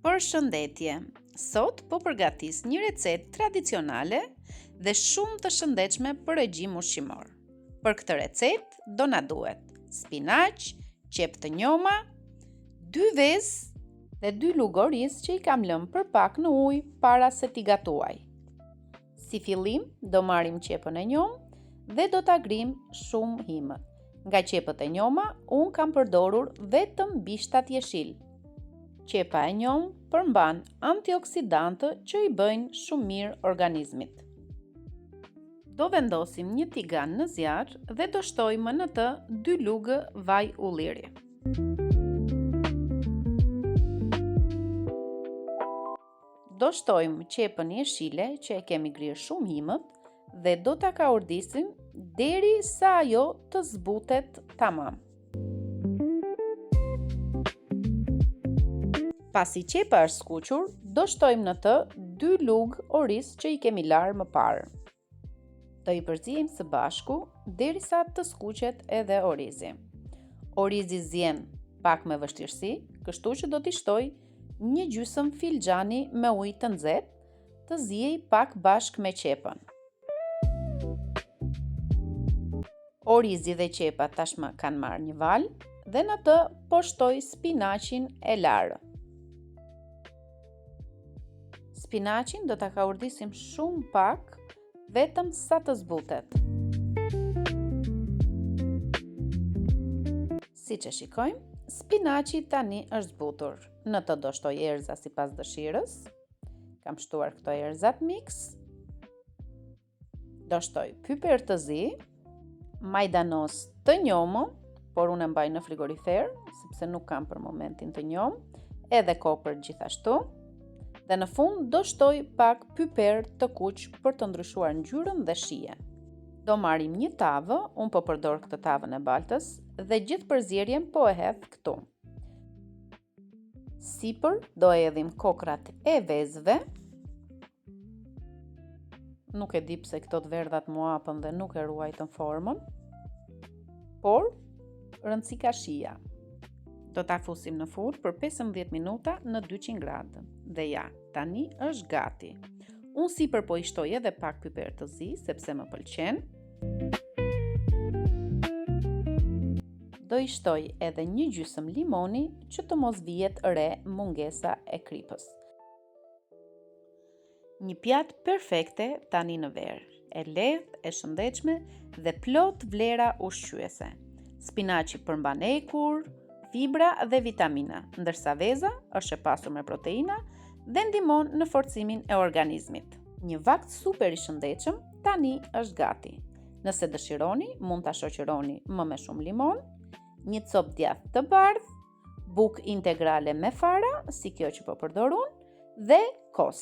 Përshëndetje. Sot po përgatis një recetë tradicionale dhe shumë të shëndetshme për regjim ushqimor. Për këtë recetë do na duhet spinaq, qep të njoma, 2 vezë dhe 2 lugë oriz që i kam lënë për pak në ujë para se t'i gatuaj. Si fillim do marrim qepën e njomë dhe do ta grim shumë himët. Nga qepët e njoma unë kam përdorur vetëm bishtat jeshil. Qepa e njomë përmban antioksidantë që i bëjnë shumë mirë organizmit. Do vendosim një tigan në zjarr dhe do shtojmë në të 2 lugë vaj ulliri. Do shtojmë qepën jeshile që e kemi grirë shumë himët dhe do ta kaurdisim deri sa ajo të zbutet tamam. Pasi qepa është skuqur, do shtojmë në të 2 lugë oriz që i kemi larë më parë. Do i përzijmë së bashku derisa të skuqet edhe orizi. Orizi zjen pak me vështirësi, kështu që do t'i shtoj një gjysmë filxhani me ujë të nxehtë, të ziej pak bashkë me qepën. Orizi dhe qepa tashmë kanë marrë një valë dhe në të po shtoj spinaqin e larë. Spinaqin do ta kaurdisim shumë pak, vetëm sa të zbutet. Siç e shikojmë, spinaqi tani është zbutur. Në të do shtoj erza sipas dëshirës. Kam shtuar këto erzat mix. Do shtoj piper të zi, majdanos të njomë, por unë e mbaj në frigorifer, sepse nuk kam për momentin të njomë, edhe kopër gjithashtu. Dhe në fund do shtoj pak piper të kuq për të ndryshuar ngjyrën dhe shijen. Do marrim një tavë, unë po përdor këtë tavën e baltës dhe gjithë përzierjen po e hedh këtu. Sipër do hedhim kokrat e vezëve. Nuk e di pse këto të verdhat mua hapën dhe nuk e ruajtën formën, por rëndësi ka shija. Do ta fusim në furrë për 15 minuta në 200 gradë. Dhe ja, tani është gati. Unë sipër po i shtoj edhe pak piper të zi, sepse më pëlqen. Do i shtoj edhe një gjysmë limoni që të mos vihet re mungesa e kripës. Një pjatë perfekte tani në verë, e lehtë, e shëndetshme dhe plot vlera ushqyese. Spinaqi përmban ekur, fibra dhe vitamina, ndërsa veza është e pasur me proteina dhe ndihmon në forcimin e organizmit. Një vakt super i shëndetshëm tani është gati. Nëse dëshironi, mund ta shoqëroni më me shumë limon, një copë djathë të bardhë, bukë integrale me fara, si kjo që po përdor unë, dhe kos.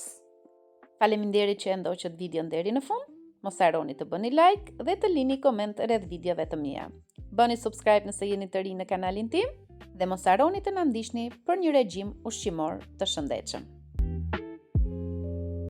Faleminderit që e ndoqët videon deri në fund. Mos harroni të bëni like dhe të lini koment rreth videove të mia. Bëni subscribe nëse jeni të ri në kanalin tim dhe mos harroni të na ndiqni për një regjim ushqimor të shëndetshëm.